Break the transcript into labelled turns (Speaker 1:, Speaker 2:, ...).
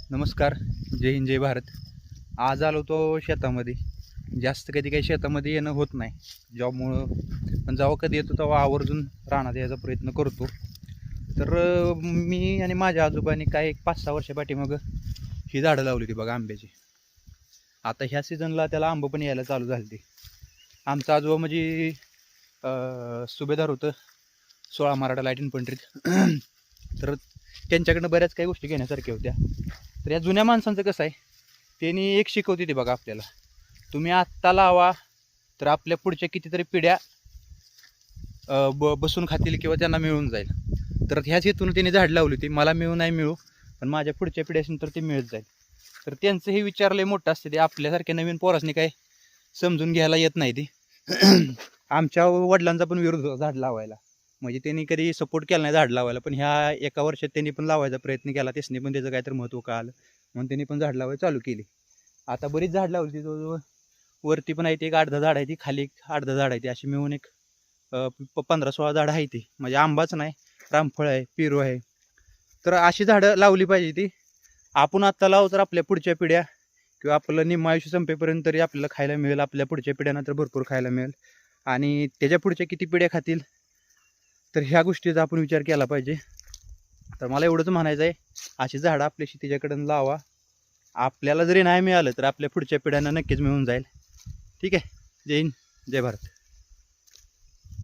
Speaker 1: नमस्कार. जय हिंद जय भारत. आज आलो तो शेतामध्ये. जास्त कधी काही शेतामध्ये येणं होत नाही जॉबमुळं, पण जेव्हा कधी येतो तेव्हा आवर्जून रानात यायचा प्रयत्न करतो. तर मी आणि माझ्या आजोबांनी काय एक 5-6 वर्षा पाठीमागं ही झाडं लावली होती बघा आंब्याची. आता ह्या सीझनला त्याला आंबं पण यायला चालू झाली ती. आमचा आजोबा म्हणजे सुभेदार होतं 16 मराठा लाईट इन्फंट्रीत. तर त्यांच्याकडनं बऱ्याच काही गोष्टी घेण्यासारख्या होत्या. तर या जुन्या माणसांचं कसं आहे, त्यांनी एक शिकवते ते बघा आपल्याला, तुम्ही आत्ता लावा तर आपल्या पुढच्या कितीतरी पिढ्या बसून खातील किंवा त्यांना मिळून जाईल. तर ह्याच हेतून त्यांनी झाड लावली होती. मला मिळू नाही मिळू, पण माझ्या पुढच्या पिढ्यासून तर ते मिळत जाईल. तर त्यांचं हे विचार लय मोठं असते. ते आपल्यासारख्या नवीन पोरासनी काय समजून घ्यायला येत नाही ती. आमच्या वडिलांचा पण विरोध होता झाड लावायला, म्हणजे त्यांनी कधी सपोर्ट केला नाही झाड लावायला, पण ह्या एका वर्षात त्यांनी पण लावायचा प्रयत्न केला. त्यासनी पण त्याचं काहीतरी महत्त्व कळालं, म्हणून त्यांनी पण झाड लावायला चालू केली. आता बरीच झाड लावली. जवळजवळ वरती पण आहे ती एक 8-10 झाड आहे ती, खाली एक 8-10 झाड आहे ती, अशी मिळून एक 15-16 झाडं आहे ती. म्हणजे आंबाच नाही, रामफळ आहे, पेरू आहे. तर अशी झाडं लावली पाहिजे ती. आपण आत्ता लावू तर आपल्या पुढच्या पिढ्या किंवा आपलं निम्म आयुष्य संपेपर्यंत तरी आपल्याला खायला मिळेल. आपल्या पुढच्या पिढ्यांना तर भरपूर खायला मिळेल, आणि त्याच्या पुढच्या किती पिढ्या खातील, तर ह्या गोष्टीचा आपण विचार केला पाहिजे. तर मला एवढंच म्हणायचं आहे, अशी झाडं आपल्या शेतीच्याकडून लावा. आपल्याला जरी नाही मिळालं तर आपल्या पुढच्या पिढ्यांना नक्कीच मिळून जाईल. ठीक आहे. जय हिंद जय भारत.